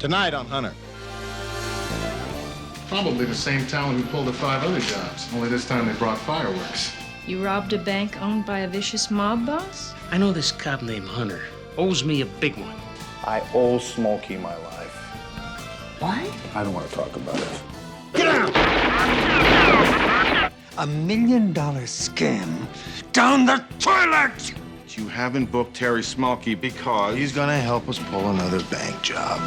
Tonight on Hunter. Probably the same talent who pulled the 5 other jobs, only this time they brought fireworks. You robbed a bank owned by a vicious mob boss? I know this cop named Hunter owes me a big one. I owe Smokey my life. What? I don't want to talk about it. Get out! $1 million scam down the toilet! You haven't booked Terry Smokey because he's gonna help us pull another bank job.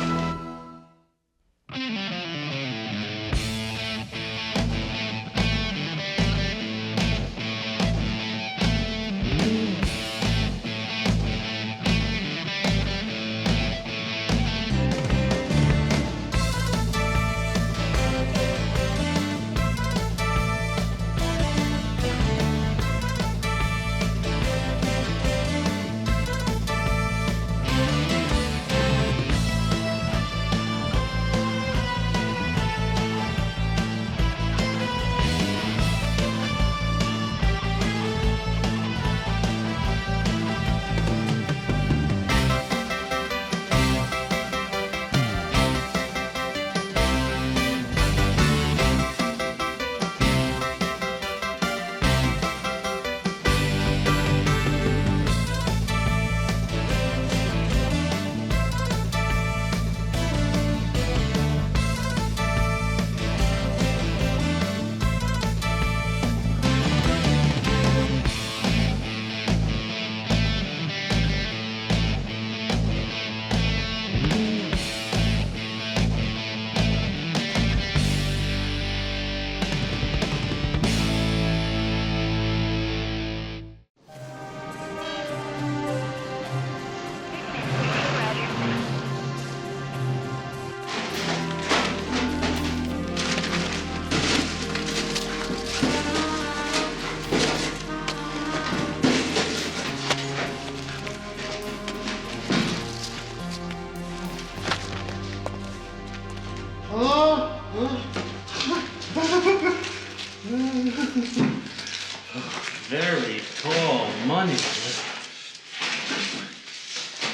Very tall money.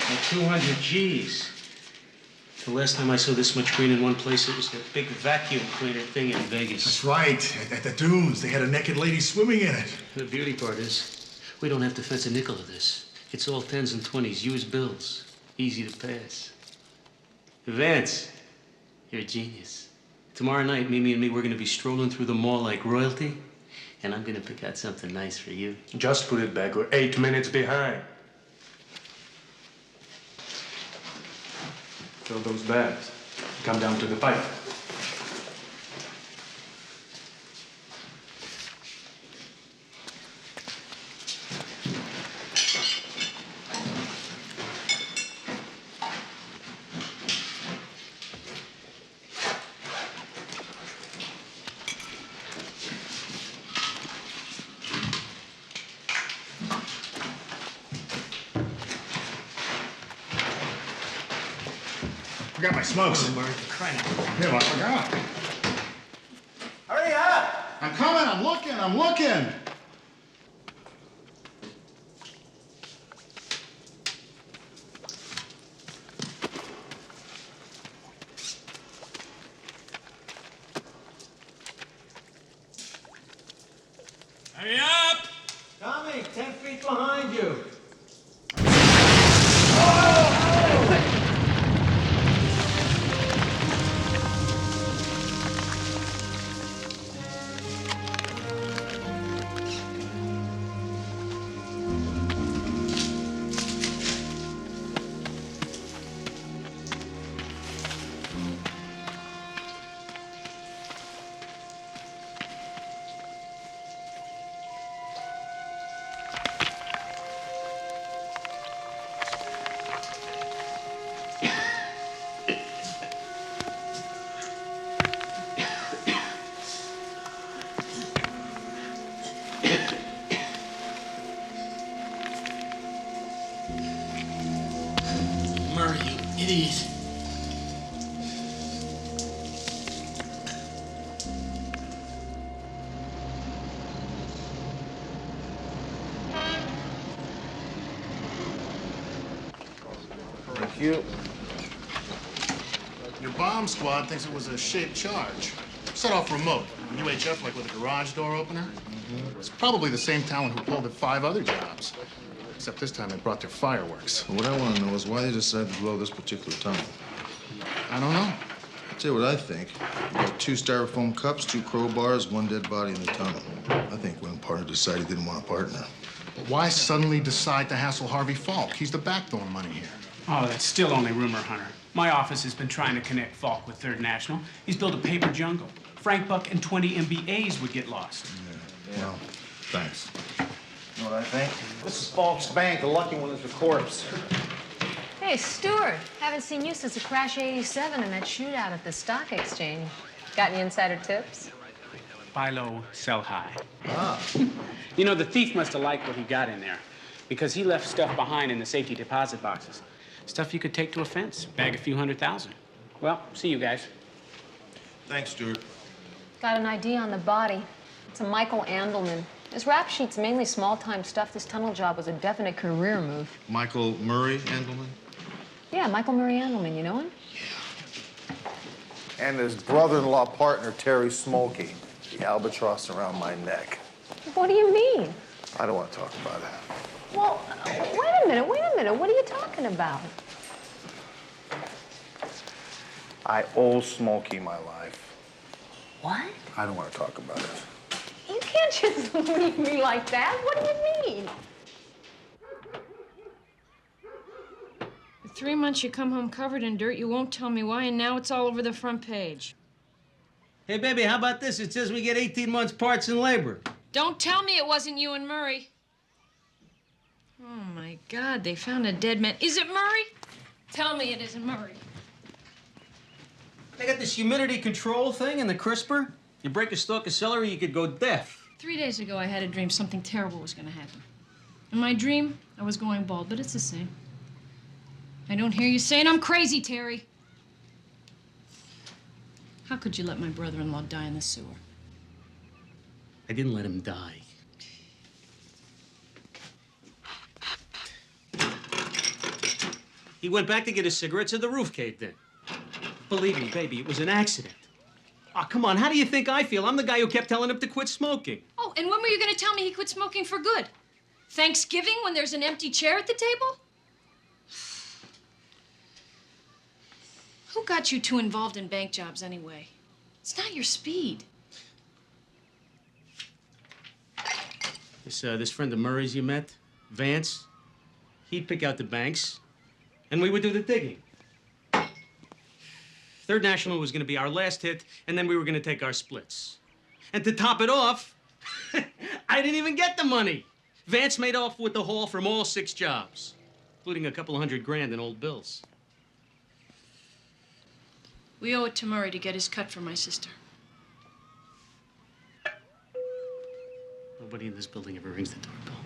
Like 200 G's. The last time I saw this much green in one place, it was that big vacuum cleaner thing in Vegas. That's right. At the dunes, they had a naked lady swimming in it. The beauty part is, we don't have to fence a nickel of this. It's all 10s and 20s, used bills. Easy to pass. Vance, you're a genius. Tomorrow night, Mimi and me, we're gonna be strolling through the mall like royalty, and I'm gonna pick out something nice for you. Just put it back. We're 8 minutes behind. Fill those bags. Come down to the pipe. I got my smokes. Murray, you're crying out. Yeah, I forgot. Hurry up! I'm coming, I'm looking. Hurry up! Tommy, 10 feet behind you. Murray, you idiot. Thank you. Your bomb squad thinks it was a shaped charge. Set off remote. UHF, like with a garage door opener. It's probably the same talent who pulled at 5 other jobs. Except this time they brought their fireworks. What I want to know is why they decided to blow this particular tunnel. I don't know. I'll tell you what I think. You got 2 styrofoam cups, 2 crowbars, 1 dead body in the tunnel. I think one partner decided he didn't want a partner. But why suddenly decide to hassle Harvey Falk? He's the backdoor money here. Oh, that's still only rumor, Hunter. My office has been trying to connect Falk with Third National. He's built a paper jungle. Frank Buck and 20 MBAs would get lost. Yeah. Well, thanks. You know what I think? This is Falk's bank. The lucky one is the corpse. Hey, Stuart. Haven't seen you since the crash of '87 and that shootout at the stock exchange. Got any insider tips? Buy low, sell high. Ah. You know, the thief must have liked what he got in there because he left stuff behind in the safety deposit boxes. Stuff you could take to a fence, bag a few $100,000. Well, see you guys. Thanks, Stuart. Got an ID on the body. It's a Michael Andelman. His rap sheet's mainly small-time stuff. This tunnel job was a definite career move. Michael Murray Endelman? Yeah, Michael Murray Andelman. You know him? And his brother-in-law partner, Terry Smokey. The albatross around my neck. What do you mean? I don't want to talk about it. Well, wait a minute. What are you talking about? I owe Smokey my life. What? I don't want to talk about it. You can't just leave me like that. What do you mean? For 3 months you come home covered in dirt, you won't tell me why, and now it's all over the front page. Hey, baby, how about this? It says we get 18 months parts and labor. Don't tell me it wasn't you and Murray. Oh, my God, they found a dead man. Is it Murray? Tell me it isn't Murray. They got this humidity control thing and the crisper. You break a stalk of celery, you could go deaf. 3 days ago, I had a dream something terrible was going to happen. In my dream, I was going bald, but it's the same. I don't hear you saying I'm crazy, Terry. How could you let my brother-in-law die in the sewer? I didn't let him die. He went back to get his cigarettes and the roof caved in. Believe me, baby, it was an accident. Oh, come on, how do you think I feel? I'm the guy who kept telling him to quit smoking. Oh, and when were you going to tell me he quit smoking for good? Thanksgiving when there's an empty chair at the table? Who got you two involved in bank jobs anyway? It's not your speed. This friend of Murray's you met, Vance, he'd pick out the banks, and we would do the digging. Third National was going to be our last hit, and then we were going to take our splits. And to top it off, I didn't even get the money. Vance made off with the haul from all 6 jobs, including a couple $100 grand in old bills. We owe it to Murray to get his cut for my sister. Nobody in this building ever rings the doorbell.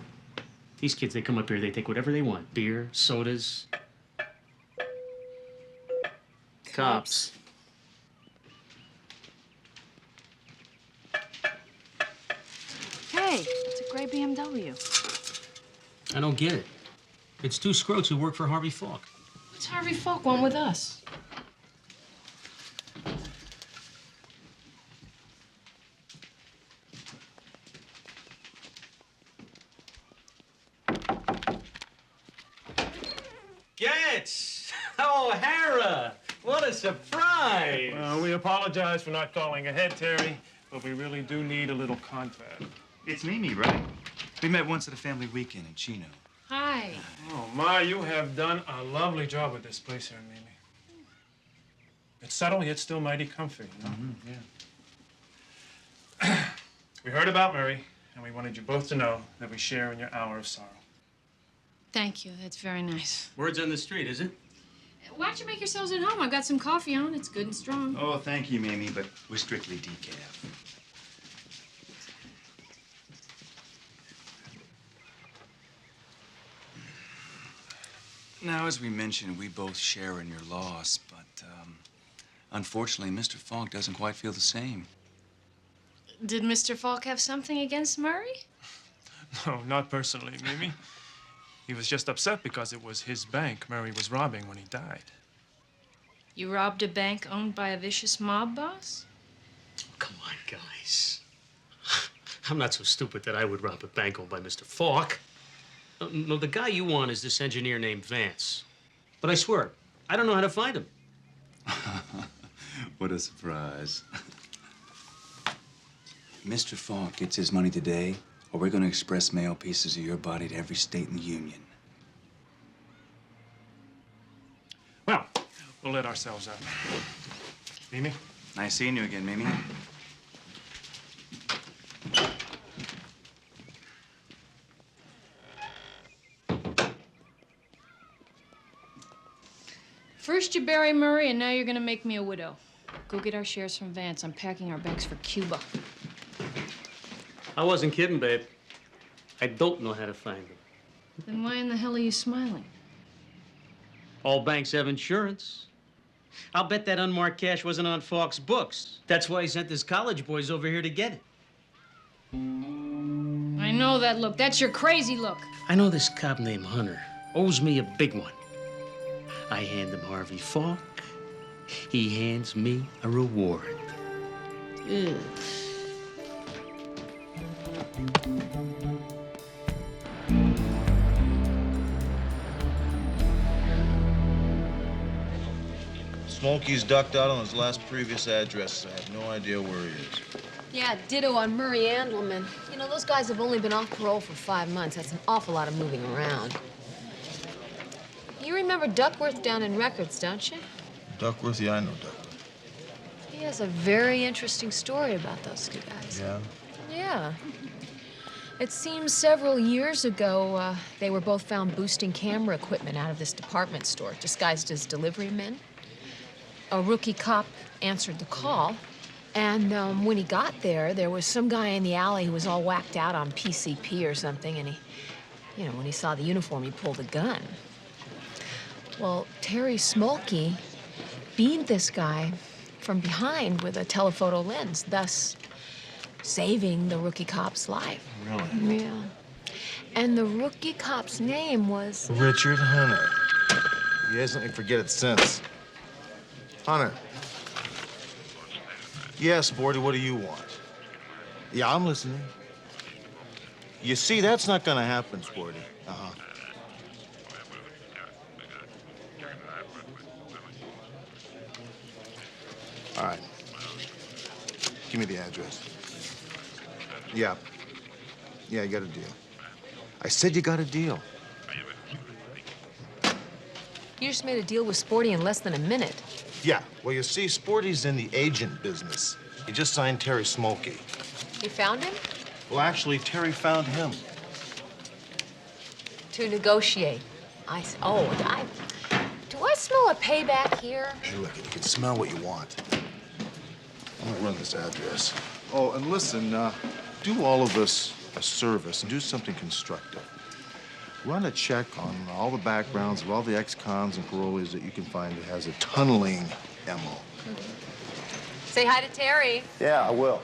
These kids, they come up here, they take whatever they want. Beer, sodas. Cops. Hey, it's a gray BMW. I don't get it. It's 2 scroats who work for Harvey Falk. What's Harvey Falk want with us? Gets! Oh, Hera! What a surprise! Well, we apologize for not calling ahead, Terry, but we really do need a little confab. It's Mimi, right? We met once at a family weekend in Chino. Hi. Oh, my, you have done a lovely job with this place here, Mimi. It's subtle, yet still mighty comfy, you know? Yeah. We heard about Murray, and we wanted you both to know that we share in your hour of sorrow. Thank you. That's very nice. Word's on the street, is it? Why don't you make yourselves at home? I've got some coffee on. It's good and strong. Oh, thank you, Mimi, but we're strictly decaf. Now, as we mentioned, we both share in your loss, but unfortunately, Mr. Falk doesn't quite feel the same. Did Mr. Falk have something against Murray? No, not personally, Mimi. He was just upset because it was his bank Murray was robbing when he died. You robbed a bank owned by a vicious mob boss? Come on, guys. I'm not so stupid that I would rob a bank owned by Mr. Falk. No, the guy you want is this engineer named Vance. But I swear, I don't know how to find him. What a surprise. Mr. Falk gets his money today, or we're going to express mail pieces of your body to every state in the Union. Well, we'll let ourselves out. Mimi? Nice seeing you again, Mimi. First you bury Murray, and now you're gonna make me a widow. Go get our shares from Vance. I'm packing our bags for Cuba. I wasn't kidding, babe. I don't know how to find him. Then why in the hell are you smiling? All banks have insurance. I'll bet that unmarked cash wasn't on Falk's books. That's why he sent his college boys over here to get it. I know that look. That's your crazy look. I know this cop named Hunter owes me a big one. I hand him Harvey Falk. He hands me a reward. Ugh. Smokey's ducked out on his last previous address. I have no idea where he is. Yeah, ditto on Murray Andelman. You know, those guys have only been off parole for 5 months. That's an awful lot of moving around. You remember Duckworth down in Records, don't you? Duckworth? Yeah, I know Duckworth. He has a very interesting story about those two guys. Yeah? Yeah. It seems several years ago, they were both found boosting camera equipment out of this department store, disguised as delivery men. A rookie cop answered the call, and when he got there, there was some guy in the alley who was all whacked out on PCP or something, and when he saw the uniform, he pulled a gun. Well, Terry Smolky beamed this guy from behind with a telephoto lens, thus saving the rookie cop's life. Really? Yeah. And the rookie cop's name was... Richard Hunter. He hasn't let me forget it since. Hunter. Yeah, Sporty, what do you want? Yeah, I'm listening. You see, that's not gonna happen, Sporty. Uh-huh. All right. Give me the address. Yeah. Yeah, you got a deal. I said you got a deal. You just made a deal with Sporty in less than a minute. Yeah, well, you see, Sporty's in the agent business. He just signed Terry Smolky. You found him? Well, actually, Terry found him. To negotiate. Do I smell a payback here? Hey, look, you can smell what you want. I'm gonna run this address. Oh, and listen, do all of us a service and do something constructive. Run a check on all the backgrounds of all the ex-cons and parolees that you can find that has a tunneling MO. Say hi to Terry. Yeah, I will.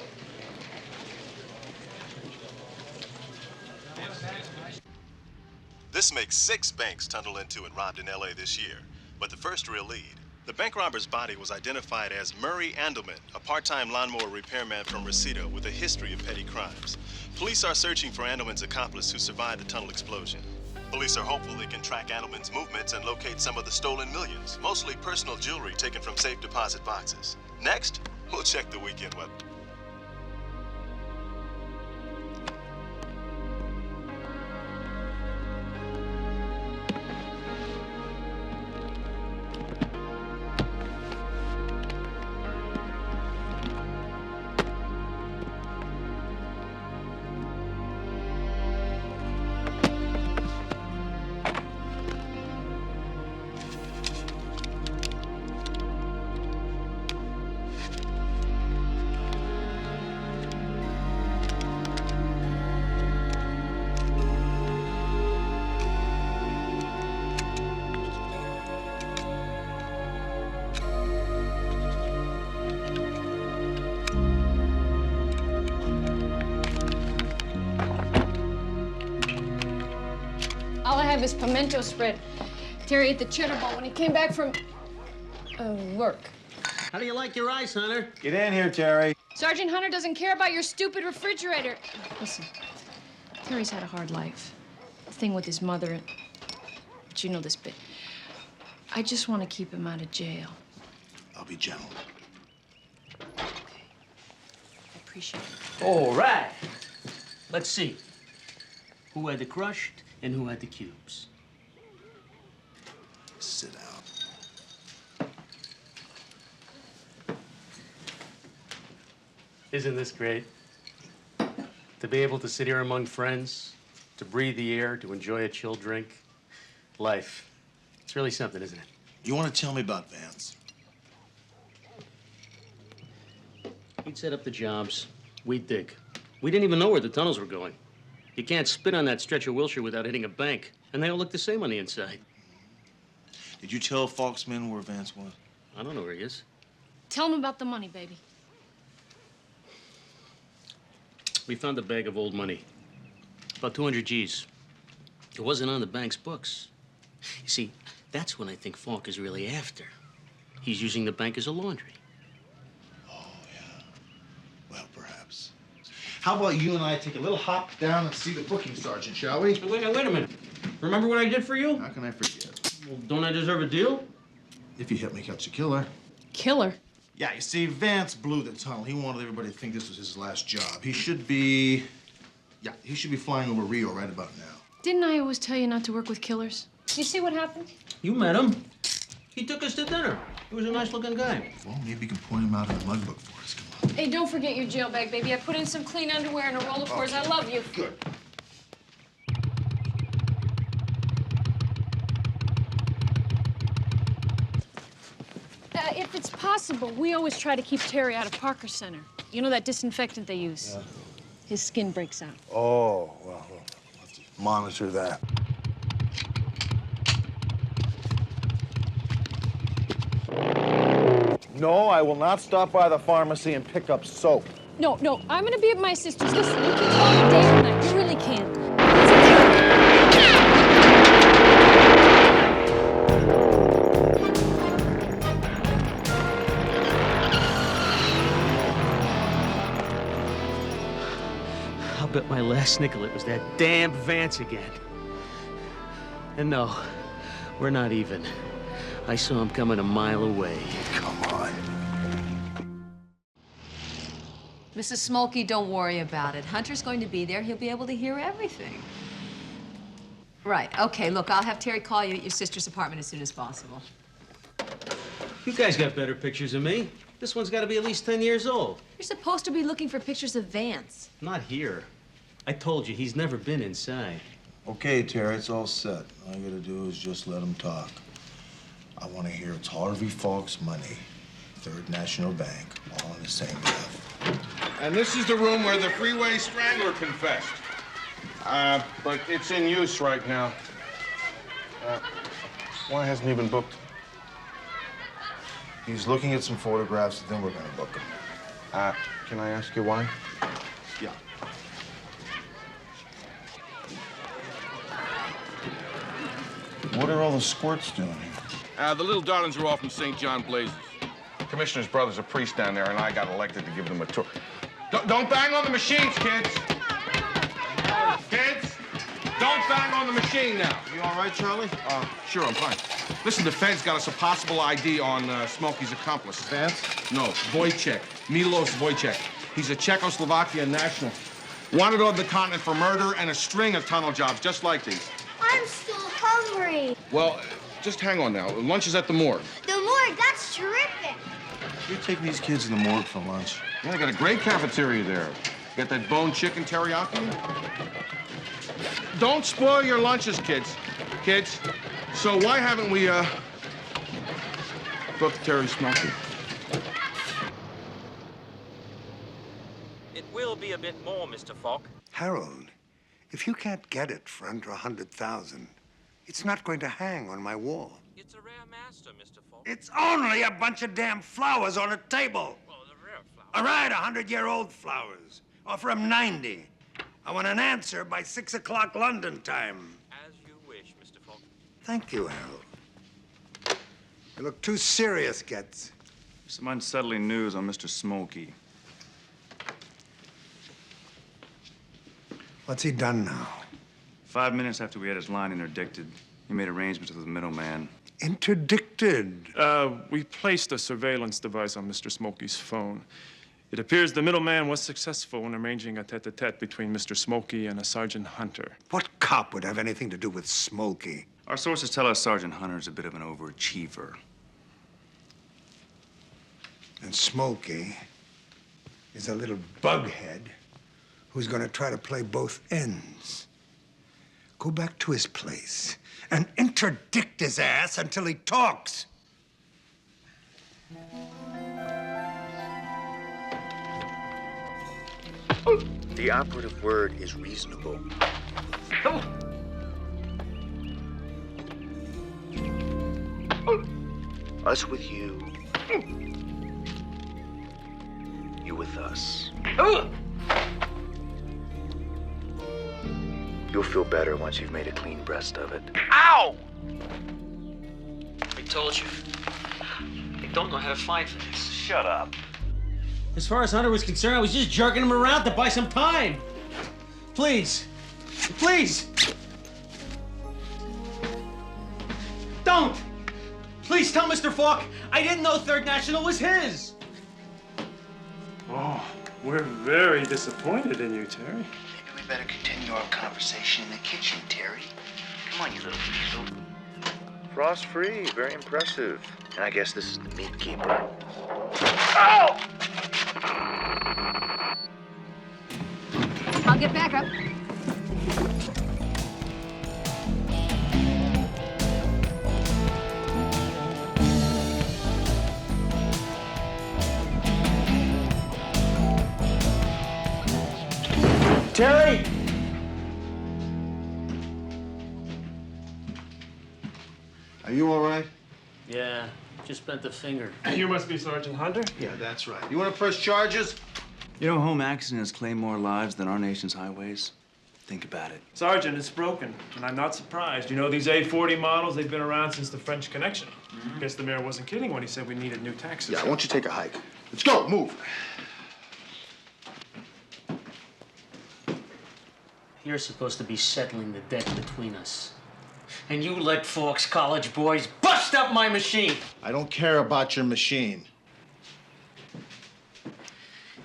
This makes 6 banks tunneled into and robbed in L.A. this year. But the first real lead, the bank robber's body was identified as Murray Andelman, a part-time lawnmower repairman from Reseda with a history of petty crimes. Police are searching for Andelman's accomplice who survived the tunnel explosion. Police are hopeful they can track Andelman's movements and locate some of the stolen millions, mostly personal jewelry taken from safe deposit boxes. Next, we'll check the weekend weather. All I have is pimento spread. Terry ate the cheddar ball when he came back from... Work. How do you like your ice, Hunter? Get in here, Terry. Sergeant Hunter doesn't care about your stupid refrigerator. Listen, Terry's had a hard life. The thing with his mother, but you know this bit. I just want to keep him out of jail. I'll be gentle. Okay. I appreciate it. All right. Let's see. Who had the crushed and who had the cubes? Sit down. Isn't this great? To be able to sit here among friends, to breathe the air, to enjoy a chill drink. Life. It's really something, isn't it? You want to tell me about Vance? He'd set up the jobs. We'd dig. We didn't even know where the tunnels were going. You can't spit on that stretch of Wilshire without hitting a bank. And they all look the same on the inside. Did you tell Falk's men where Vance was? I don't know where he is. Tell him about the money, baby. We found a bag of old money. About 200 G's. It wasn't on the bank's books. You see, that's when I think Falk is really after. He's using the bank as a laundry. Oh, yeah. Well, perhaps. How about you and I take a little hop down and see the booking sergeant, shall we? Wait a minute. Remember what I did for you? How can I forget? Well, don't I deserve a deal? If you help me catch the killer. Killer? Yeah, you see, Vance blew the tunnel. He wanted everybody to think this was his last job. He should be flying over Rio right about now. Didn't I always tell you not to work with killers? You see what happened? You met him. He took us to dinner. He was a nice-looking guy. Well, maybe you can point him out in the mug book for us. Come on. Hey, don't forget your jail bag, baby. I put in some clean underwear and a roll of fours. I love you. Good. If it's possible, we always try to keep Terry out of Parker Center. You know that disinfectant they use? Yeah. His skin breaks out. Oh, well, let's monitor that. No, I will not stop by the pharmacy and pick up soap. No, I'm gonna be at my sister's. Listen, you can call me day or night. You really can. I'll bet my last nickel it was that damn Vance again. And no, we're not even. I saw him coming a mile away. Come on. Mrs. Smolky, don't worry about it. Hunter's going to be there. He'll be able to hear everything. Right. Okay, look, I'll have Terry call you at your sister's apartment as soon as possible. You guys got better pictures of me. This one's got to be at least 10 years old. You're supposed to be looking for pictures of Vance. Not here. I told you, he's never been inside. Okay, Terry, it's all set. All you gotta do is just let him talk. I want to hear it's Harvey Falk's money, Third National Bank, all in the same breath. And this is the room where the freeway strangler confessed. But it's in use right now. Why hasn't he been booked? He's looking at some photographs, and then we're gonna book him. Can I ask you why? Yeah. What are all the squirts doing here? The little darlings are all from St. John Blazes. Commissioner's brother's a priest down there, and I got elected to give them a tour. Don't bang on the machines, kids! Kids, don't bang on the machine now. You all right, Charlie? Sure, I'm fine. Listen, the feds got us a possible ID on Smokey's accomplice. Vance? No, Wojciech. Milos Wojciech. He's a Czechoslovakian national. Wanted on the continent for murder and a string of tunnel jobs just like these. I'm still hungry. Well, just hang on now. Lunch is at the morgue. The morgue, that's terrific. You're taking these kids to the morgue for lunch. Yeah, they got a great cafeteria there. Got that bone chicken teriyaki? Don't spoil your lunches, kids. Kids, so why haven't we, booked Terry Smokey? It will be a bit more, Mr. Falk. Harold, if you can't get it for under 100,000, it's not going to hang on my wall. It's a rare master, Mr. Falk. It's only a bunch of damn flowers on a table. Well, the rare flowers. All right, 100-year-old flowers. Offer 'em 90. I want an answer by 6 o'clock London time. As you wish, Mr. Falk. Thank you, Harold. You look too serious, Getz. Some unsettling news on Mr. Smokey. What's he done now? 5 minutes after we had his line interdicted, he made arrangements with the middleman. Interdicted? We placed a surveillance device on Mr. Smokey's phone. It appears the middleman was successful in arranging a tete-a-tete between Mr. Smokey and a Sergeant Hunter. What cop would have anything to do with Smokey? Our sources tell us Sergeant Hunter's a bit of an overachiever. And Smokey is a little bughead who's gonna try to play both ends. Go back to his place and interdict his ass until he talks. The operative word is reasonable. Us with you. You with us. You'll feel better once you've made a clean breast of it. Ow! I told you. I don't know how to fight for this. Shut up. As far as Hunter was concerned, I was just jerking him around to buy some time. Please. Please. Don't. Please tell Mr. Falk I didn't know Third National was his. Oh, we're very disappointed in you, Terry. Maybe we better continue our conversation in the kitchen, Terry. Come on, you little weasel. Frost-free, very impressive. And I guess this is the meat keeper. Oh! I'll get back up. Terry! Are you all right? Yeah, just bent the finger. You must be Sergeant Hunter? Yeah, that's right. You want to press charges? You know, a home accident has claimed more lives than our nation's highways. Think about it. Sergeant, it's broken, and I'm not surprised. You know, these A40 models, they've been around since the French Connection. Guess the mayor wasn't kidding when he said we needed new taxes. Yeah, why don't you take a hike? Let's go, move. You're supposed to be settling the debt between us. And you let Falk's college boys bust up my machine. I don't care about your machine.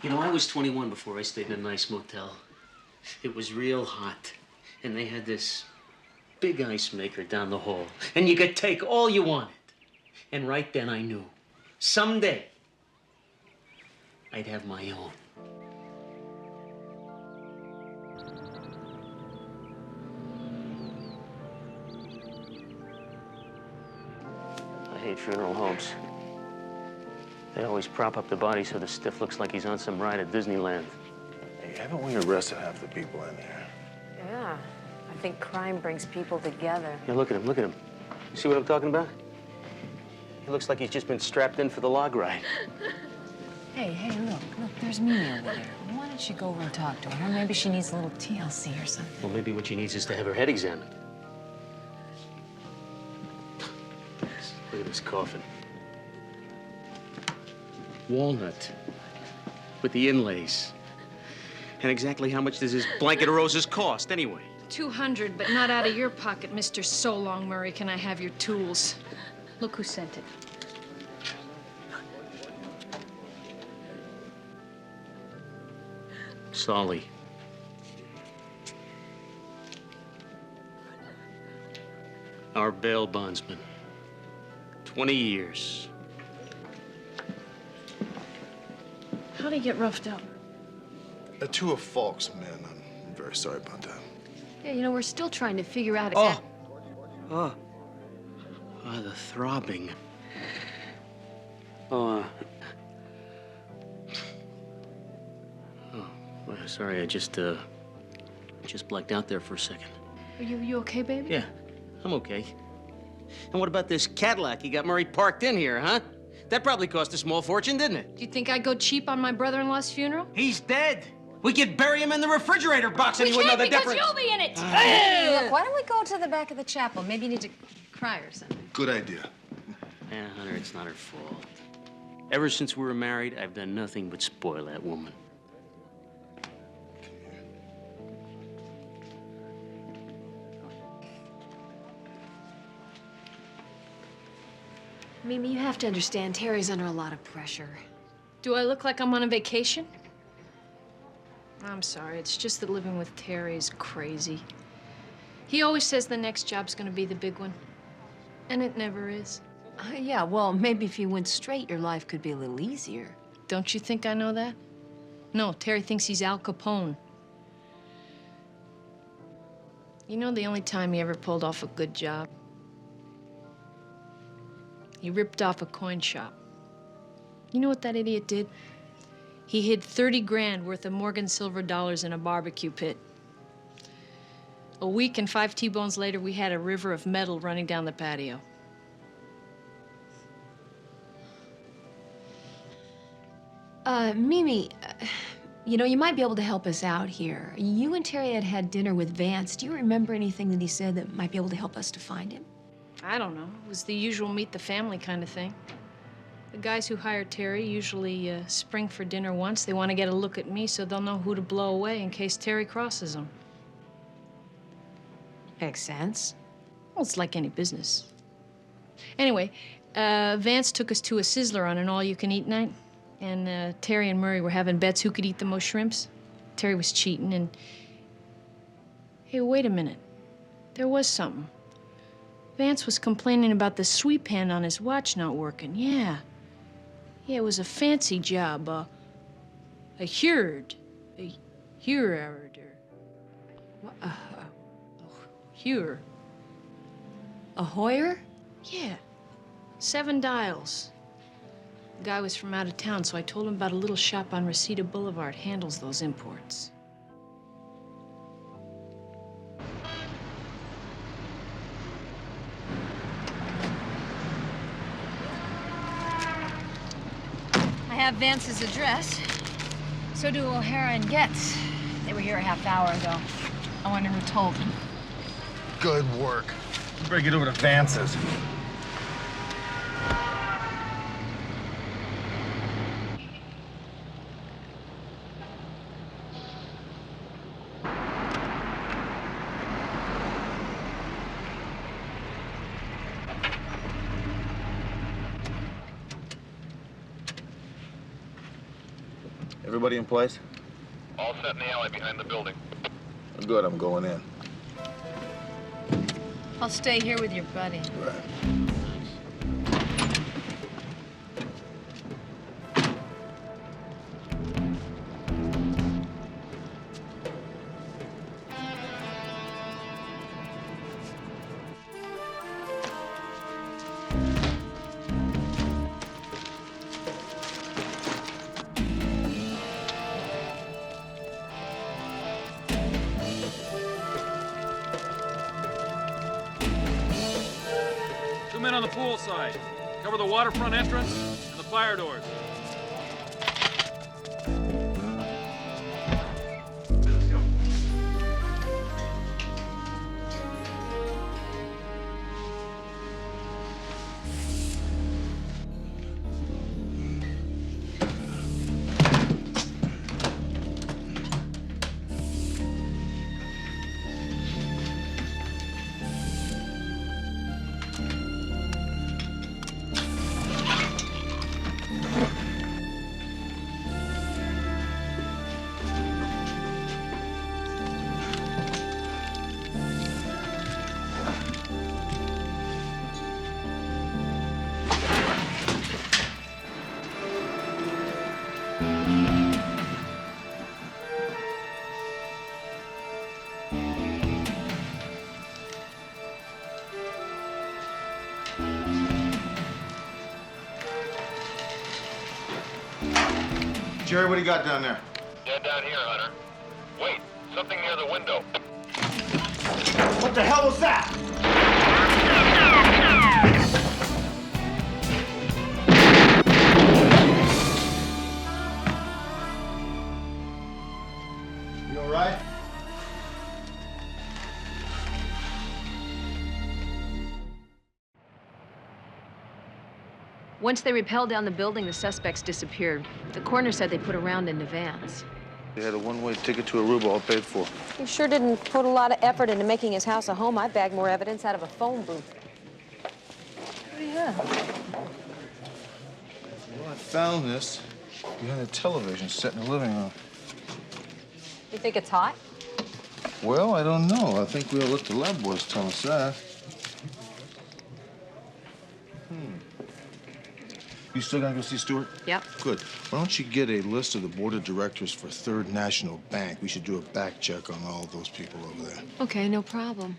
You know, I was 21 before I stayed in a nice motel. It was real hot. And they had this big ice maker down the hall. And you could take all you wanted. And right then I knew, someday, I'd have my own. I hate funeral homes. They always prop up the body so the stiff looks like he's on some ride at Disneyland. Hey, haven't we arrested half the people in here? Yeah, I think crime brings people together. Yeah, look at him, look at him. You see what I'm talking about? He looks like he's just been strapped in for the log ride. Hey, look, there's Mimi over there. Why don't you go over and talk to her? Maybe she needs a little TLC or something. Well, maybe what she needs is to have her head examined. Look at this coffin. Walnut with the inlays. And exactly how much does this blanket of roses cost, anyway? $200, but not out of your pocket, Mr. So Long Murray. Can I have your tools? Look who sent it. Solly. Our bail bondsman. 20 years. How'd he get roughed up? Two of Falk's men. I'm very sorry about that. Yeah, you know, we're still trying to figure out exactly. Oh, the throbbing. Well, sorry, I just blacked out there for a second. Are you okay, baby? Yeah, I'm okay. And what about this Cadillac you got Murray parked in here, huh? That probably cost a small fortune, didn't it? Do you think I'd go cheap on my brother-in-law's funeral? He's dead. We could bury him in the refrigerator box and he wouldn't know the difference. You'll be in it. Hey, look, why don't we go to the back of the chapel? Maybe you need to cry or something. Good idea. Hunter, it's not her fault. Ever since we were married, I've done nothing but spoil that woman. Mimi, you have to understand, Terry's under a lot of pressure. Do I look like I'm on a vacation? I'm sorry, it's just that living with Terry is crazy. He always says the next job's gonna be the big one, and it never is. Yeah, well, maybe if you went straight, your life could be a little easier. Don't you think I know that? No, Terry thinks he's Al Capone. You know the only time he ever pulled off a good job? He ripped off a coin shop. You know what that idiot did? He hid 30 grand worth of Morgan silver dollars in a barbecue pit. A week and 5 T-bones later, we had a river of metal running down the patio. Mimi, you know, you might be able to help us out here. You and Terry had dinner with Vance. Do you remember anything that he said that might be able to help us to find him? I don't know. It was the usual meet the family kind of thing. The guys who hired Terry usually spring for dinner once. They want to get a look at me so they'll know who to blow away in case Terry crosses them. Makes sense. Well, it's like any business. Anyway, Vance took us to a Sizzler on an all-you-can-eat night. And Terry and Murray were having bets who could eat the most shrimps. Terry was cheating, and... Hey, wait a minute. There was something. Vance was complaining about the sweep hand on his watch not working. Yeah. Yeah, it was a fancy job. A Hurd. A Hurd. Hur. A Hoyer? Yeah. 7 dials. The guy was from out of town, so I told him about a little shop on Reseda Boulevard. Handles those imports. I have Vance's address. So do O'Hara and Getz. They were here a half hour ago. I wonder who told him. Good work. You better get over to Vance's. Everybody in place? All set in the alley behind the building. Good, I'm going in. I'll stay here with your buddy. Right. On the pool side. Cover the waterfront entrance and the fire doors. Jerry, what do you got down there? Dead down here, Hunter. Wait, something near the window. What the hell was that? You all right? Once they rappelled down the building, the suspects disappeared. The coroner said they put a round into Vance. They had a one-way ticket to Aruba, all paid for. He sure didn't put a lot of effort into making his house a home. I bagged more evidence out of a phone booth. What do you have? Well, I found this behind a television set in the living room. You think it's hot? Well, I don't know. I think we'll let the lab boys tell us that. You still gonna go see Stewart? Yep. Good. Why don't you get a list of the board of directors for Third National Bank? We should do a back check on all those people over there. Okay, no problem.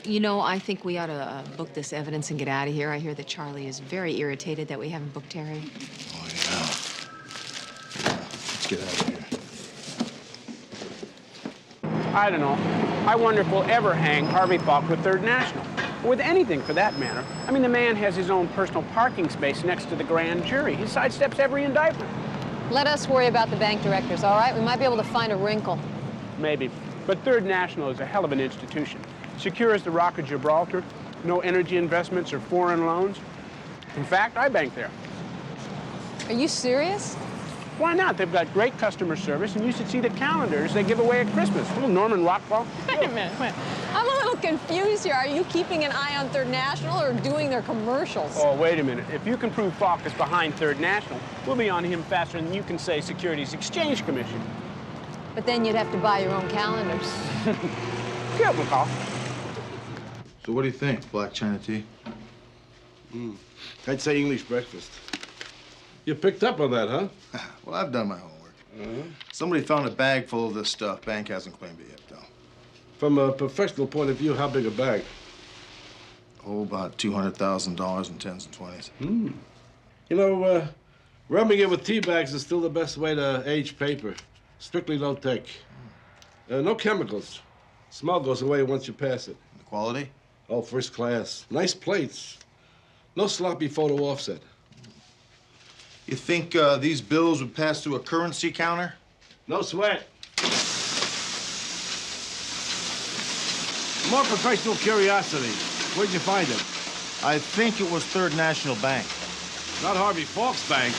You know, I think we ought to book this evidence and get out of here. I hear that Charlie is very irritated that we haven't booked Terry. Oh, yeah. Let's get out of here. I don't know. I wonder if we'll ever hang Harvey Falk with Third National. Or with anything, for that matter. I mean, the man has his own personal parking space next to the grand jury. He sidesteps every indictment. Let us worry about the bank directors, all right? We might be able to find a wrinkle. Maybe. But Third National is a hell of an institution. Secure as the Rock of Gibraltar. No energy investments or foreign loans. In fact, I bank there. Are you serious? Why not? They've got great customer service, and you should see the calendars they give away at Christmas. Little Norman Rockwell. Wait a minute. I'm a little confused here. Are you keeping an eye on Third National or doing their commercials? Oh, wait a minute. If you can prove Falk is behind Third National, we'll be on him faster than you can say Securities Exchange Commission. But then you'd have to buy your own calendars. Good, McCall. So what do you think? Black China tea? I'd say English breakfast. You picked up on that, huh? Well, I've done my homework. Somebody found a bag full of this stuff. Bank hasn't claimed it yet, though. From a professional point of view, how big a bag? Oh, about $200,000 in 10s and 20s. You know, rubbing it with tea bags is still the best way to age paper. Strictly low tech. No chemicals. Smell goes away once you pass it. The quality? Oh, first class. Nice plates. No sloppy photo offset. You think these bills would pass through a currency counter? No sweat. More professional curiosity. Where'd you find it? I think it was Third National Bank. Not Harvey Falk's bank.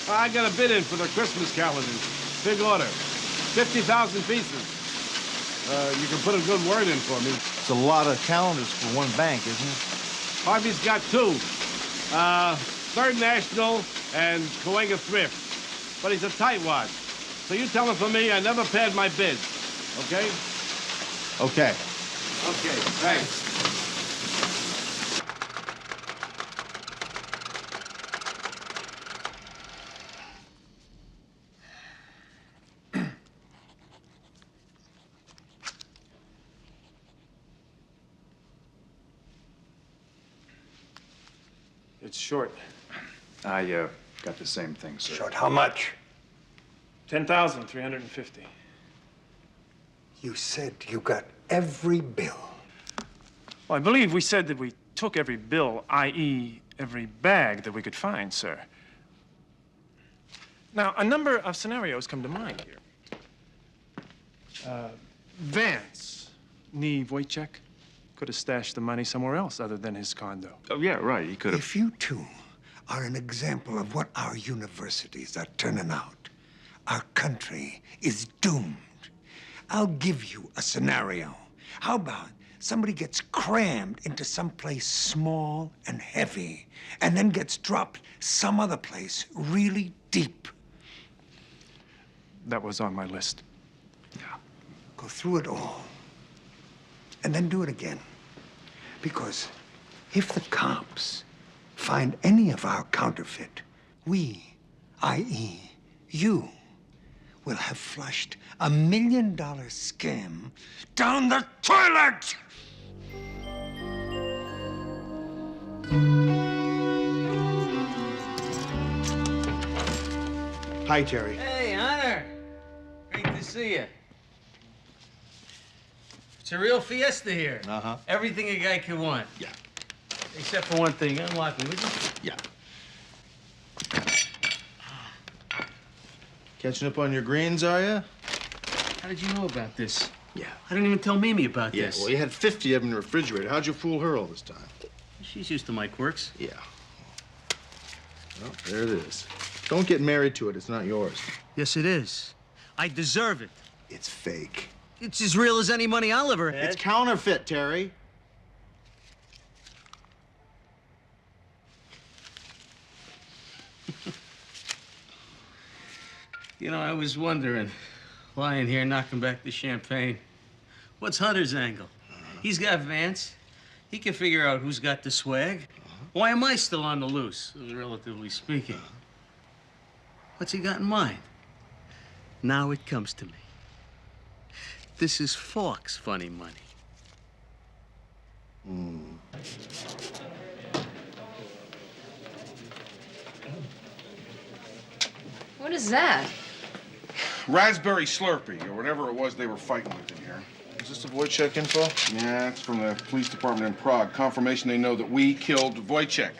I got a bid in for the Christmas calendars. Big order. 50,000 pieces. You can put a good word in for me. It's a lot of calendars for one bank, isn't it? Harvey's got two. Third National and Cahuenga Thrift. But he's a tightwad. So you tell him for me I never paid my bids. Okay? Okay. Okay, thanks. It's short. I got the same thing, sir. Short how much? 10,350. You said you got every bill. Well, I believe we said that we took every bill, i.e., every bag that we could find, sir. Now, a number of scenarios come to mind here. Vance, nee Wojciech, could have stashed the money somewhere else other than his condo. Oh, yeah, right. He could have. If you two are an example of what our universities are turning out, our country is doomed. I'll give you a scenario. How about somebody gets crammed into some place small and heavy and then gets dropped some other place really deep? That was on my list. Go through it all and then do it again. Because if the cops find any of our counterfeit, we, i.e., you, will have flushed $1 million scam down the toilet! Hi, Terry. Hey, Hunter. Great to see you. It's a real fiesta here. Uh-huh. Everything a guy could want. Yeah. Except for one thing. Unlock me, would you? Yeah. Catching up on your greens, are you? How did you know about this? Yeah. I didn't even tell Mimi about Yeah, this. well, you had 50 of them in the refrigerator. How'd you fool her all this time? She's used to my quirks. Yeah. Well, there it is. Don't get married to it. It's not yours. Yes, it is. I deserve it. It's fake. It's as real as any money I'll ever have. It's counterfeit, Terry. You know, I was wondering, lying here knocking back the champagne, what's Hunter's angle? He's got Vance. He can figure out who's got the swag. Why am I still on the loose, relatively speaking? What's he got in mind? Now it comes to me. This is Falk's funny money. What is that? Raspberry Slurpee, or whatever it was they were fighting with in here. Is this the Wojciech info? Yeah, it's from the police department in Prague. Confirmation they know that we killed Wojciech.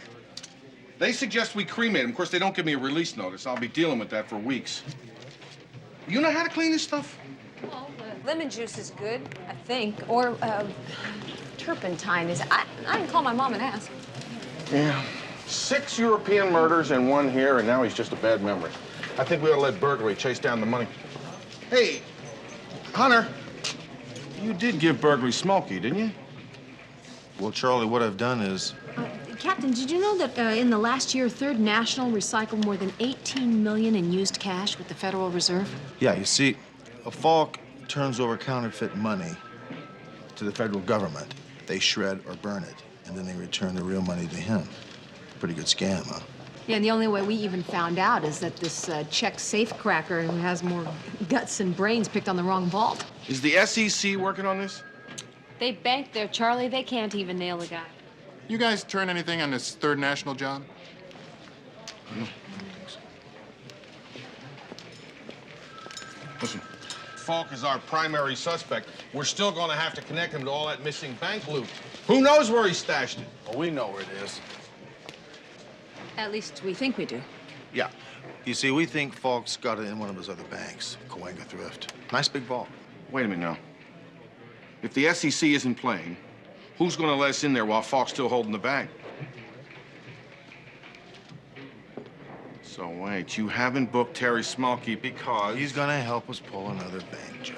They suggest we cremate him. Of course, they don't give me a release notice. I'll be dealing with that for weeks. You know how to clean this stuff? Well, lemon juice is good, I think. Or turpentine is. I didn't call my mom and ask. Yeah. 6 European murders and 1 here, and now he's just a bad memory. I think we ought to let burglary chase down the money. Hey, Hunter, you did give burglary Smokey, didn't you? Well, Charlie, what I've done is... Captain, did you know that in the last year, Third National recycled more than $18 million in used cash with the Federal Reserve? Yeah, you see, a Falk turns over counterfeit money to the federal government. They shred or burn it, and then they return the real money to him. Pretty good scam, huh? Yeah, and the only way we even found out is that this Czech safecracker who has more guts and brains picked on the wrong vault. Is the SEC working on this? They banked there, Charlie. They can't even nail the guy. You guys turn anything on this Third National job? Listen, Falk is our primary suspect. We're still going to have to connect him to all that missing bank loot. Who knows where he stashed it? Well, we know where it is. At least we think we do. Yeah. You see, we think Falk's got it in one of his other banks, Cahuenga Thrift. Nice big vault. Wait a minute now. If the SEC isn't playing, who's going to let us in there while Falk's still holding the bag? So wait, you haven't booked Terry Smokey because... He's gonna help us pull another bank job.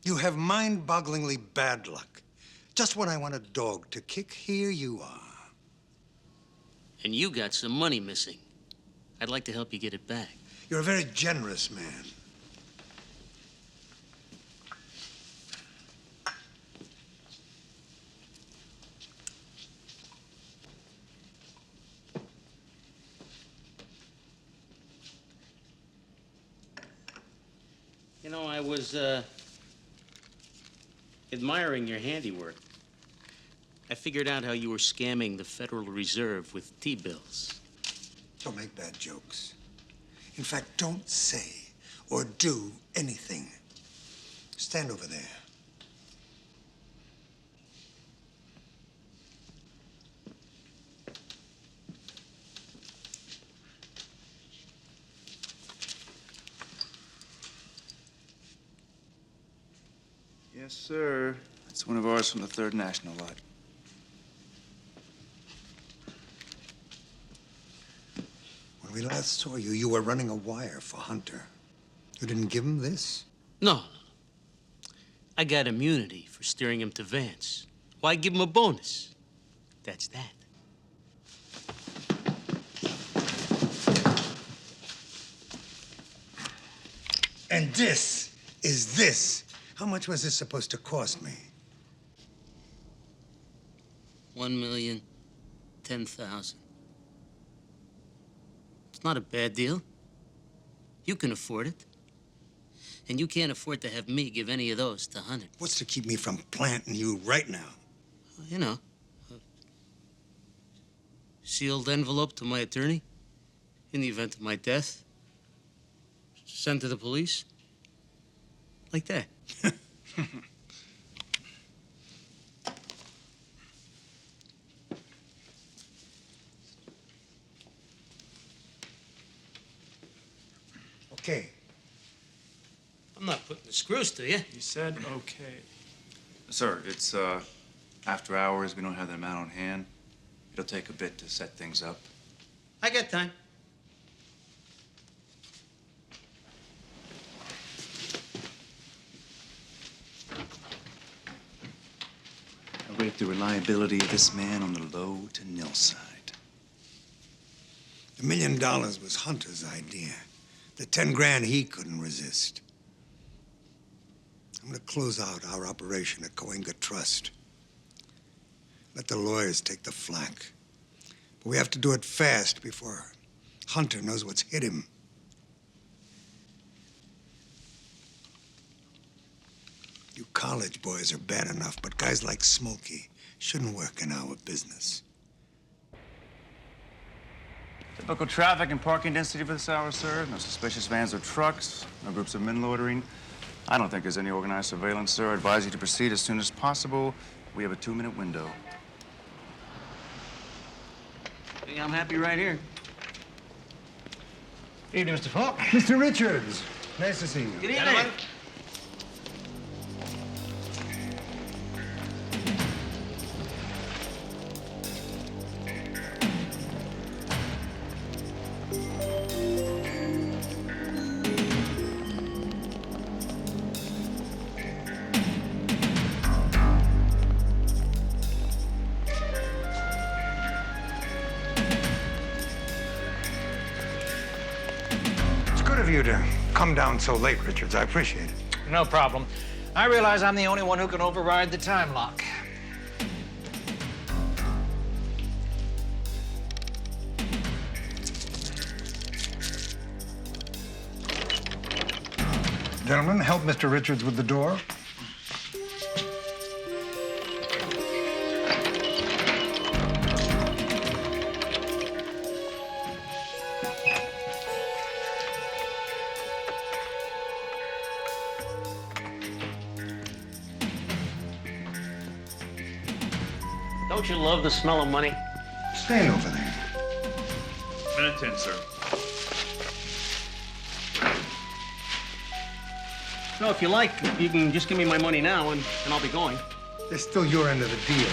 You have mind-bogglingly bad luck. Just when I want a dog to kick, here you are. And you got some money missing. I'd like to help you get it back. You're a very generous man. You know, I was, admiring your handiwork. I figured out how you were scamming the Federal Reserve with T-bills. Don't make bad jokes. In fact, don't say or do anything. Stand over there. Yes, sir. It's one of ours from the Third National lot. When we last saw you, you were running a wire for Hunter. You didn't give him this? No. I got immunity for steering him to Vance. Why give him a bonus? That's that. And this is this. How much was this supposed to cost me? 1,010,000. It's not a bad deal. You can afford it. And you can't afford to have me give any of those to Hunter. What's to keep me from planting you right now? You know, a sealed envelope to my attorney in the event of my death. Sent to the police. Like that. Okay. I'm not putting the screws to you. You said okay. Sir, it's after hours. We don't have that amount on hand. It'll take a bit to set things up. I got time. I rate the reliability of this man on the low to nil side. $1 million was Hunter's idea. The 10 grand he couldn't resist. I'm gonna close out our operation at Coenga Trust. Let the lawyers take the flak. But we have to do it fast before Hunter knows what's hit him. You college boys are bad enough, but guys like Smokey shouldn't work in our business. Typical traffic and parking density for this hour, sir. No suspicious vans or trucks. No groups of men loitering. I don't think there's any organized surveillance, sir. I advise you to proceed as soon as possible. We have a 2-minute window. I'm happy right here. Evening, Mr. Falk. Mr. Richards. Nice to see you. Good evening. You to come down so late, Richards. I appreciate it. No problem. I realize I'm the only one who can override the time lock. Gentlemen, help Mr. Richards with the door. Don't you love the smell of money? Stand over there. Minute 10, sir. No, if you like, you can just give me my money now and I'll be going. It's still your end of the deal.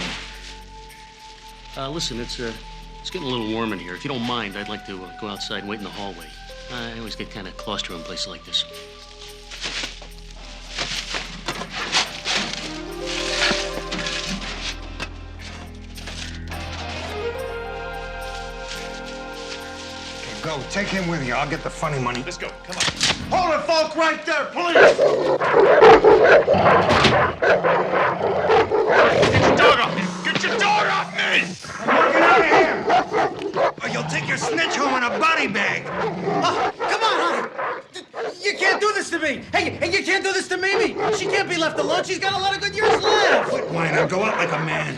Listen, it's getting a little warm in here. If you don't mind, I'd like to go outside and wait in the hallway. I always get kind of claustro in places like this. Go, take him with you. I'll get the funny money. Let's go. Come on. Hold it, Falk, right there, please! Get your dog off me! Get your dog off me! I'm working out of here! Or you'll take your snitch home in a body bag. Oh, come on, Hunter! You can't do this to me! Hey, you can't do this to Mimi! She can't be left alone. She's got a lot of good years left! Quit whining. Go out like a man.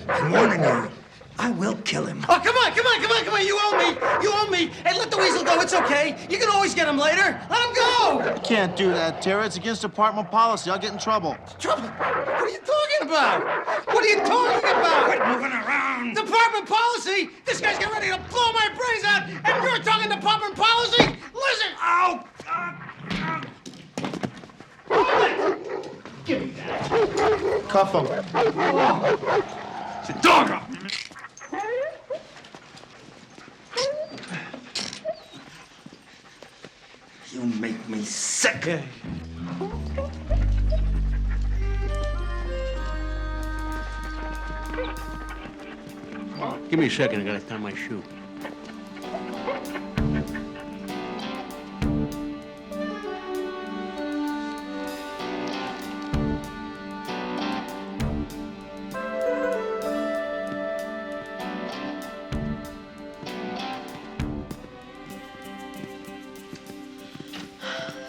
I'm warning you. I will kill him. Oh, come on! You owe me! You owe me! Hey, let the weasel go. It's okay. You can always get him later. Let him go! You can't do that, Terry. It's against department policy. I'll get in trouble. Trouble? What are you talking about? What are you talking about? Quit moving around. Department policy? This guy's getting ready to blow my brains out, and you're talking department policy? Listen! Ow! Hold it! Give me that. Cuff him. Get your dog off! You make me sick. Yeah. Give me a second. I gotta tie my shoe.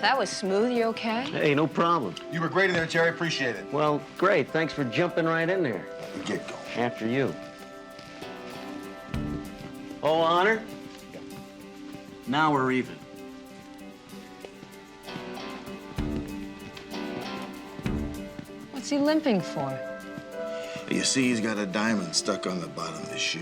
That was smooth. You okay? Hey, no problem. You were great in there, Terry. Appreciate it. Well, great. Thanks for jumping right in there. Get going. After you. Oh, Honor? Now we're even. What's he limping for? You see, he's got a diamond stuck on the bottom of his shoe.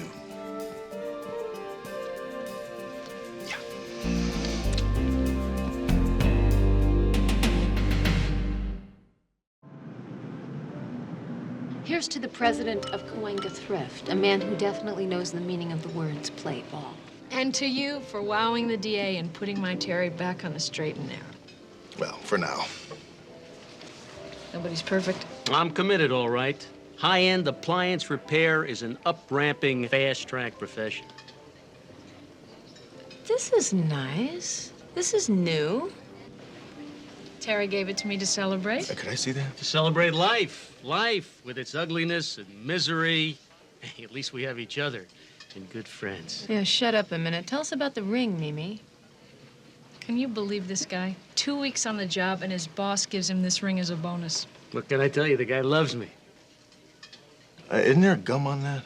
Here's to the president of Cahuenga Thrift, a man who definitely knows the meaning of the words play ball. And to you for wowing the DA and putting my Terry back on the straight and narrow. Well, for now. Nobody's perfect. I'm committed, all right. High-end appliance repair is an up-ramping, fast-track profession. This is nice. This is new. Terry gave it to me to celebrate. Could I see that? To celebrate life. Life with its ugliness and misery. Hey, at least we have each other and good friends. Yeah, shut up a minute. Tell us about the ring, Mimi. Can you believe this guy? 2 weeks on the job and his boss gives him this ring as a bonus. What can I tell you? The guy loves me. Isn't there gum on that?